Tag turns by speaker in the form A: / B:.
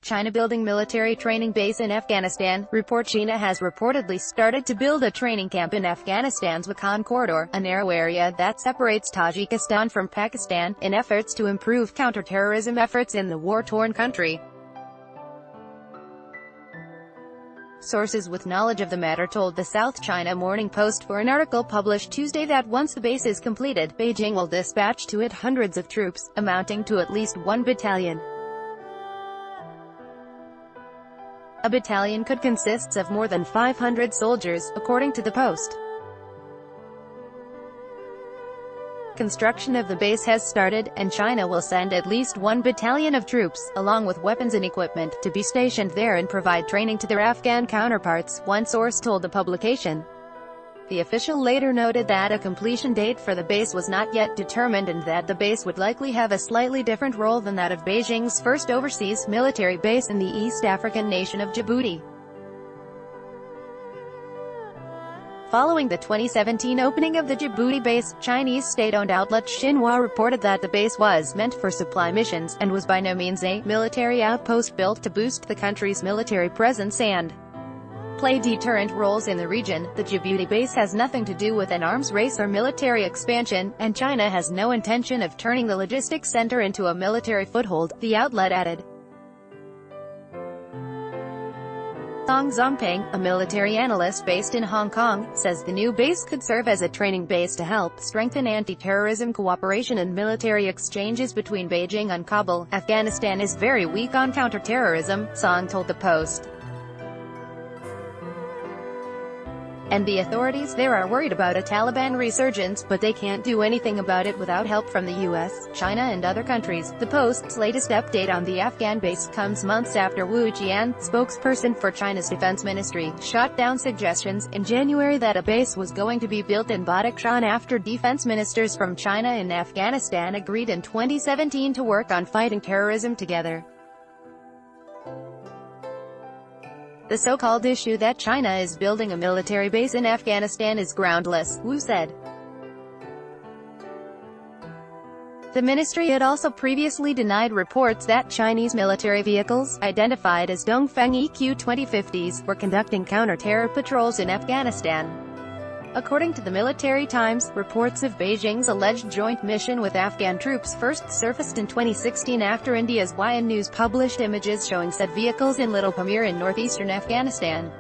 A: China building military training base in Afghanistan. Report: China has reportedly started to build a training camp in Afghanistan's Wakhan corridor, a narrow area that separates Tajikistan from Pakistan, in efforts to improve counterterrorism efforts in the war-torn country. Sources with knowledge of the matter told the South China Morning Post for an article published Tuesday that once the base is completed, Beijing will dispatch to it hundreds of troops, amounting to at least 1 battalion. A battalion could consist of more than 500 soldiers, according to the Post. Construction of the base has started, and China will send at least 1 battalion of troops, along with weapons and equipment, to be stationed there and provide training to their Afghan counterparts, one source told the publication. The official later noted that a completion date for the base was not yet determined and that the base would likely have a slightly different role than that of Beijing's first overseas military base in the East African nation of Djibouti. Following the 2017 opening of the Djibouti base, Chinese state-owned outlet Xinhua reported that the base was meant for supply missions, and was by no means a military outpost built to boost the country's military presence and play deterrent roles in the region. The Djibouti base has nothing to do with an arms race or military expansion, and China has no intention of turning the logistics center into a military foothold, the outlet added. Song Zongping, a military analyst based in Hong Kong, says the new base could serve as a training base to help strengthen anti-terrorism cooperation and military exchanges between Beijing and Kabul. Afghanistan is very weak on counter-terrorism, Song told the Post. And the authorities there are worried about a Taliban resurgence, but they can't do anything about it without help from the US, China and other countries. The Post's latest update on the Afghan base comes months after Wu Jian, spokesperson for China's defense ministry, shot down suggestions in January that a base was going to be built in Badakhshan after defense ministers from China and Afghanistan agreed in 2017 to work on fighting terrorism together. The so-called issue that China is building a military base in Afghanistan is groundless, Wu said. The ministry had also previously denied reports that Chinese military vehicles, identified as Dongfeng EQ 2050s, were conducting counter-terror patrols in Afghanistan. According to the Military Times, reports of Beijing's alleged joint mission with Afghan troops first surfaced in 2016 after India's YN News published images showing said vehicles in Little Pamir in northeastern Afghanistan.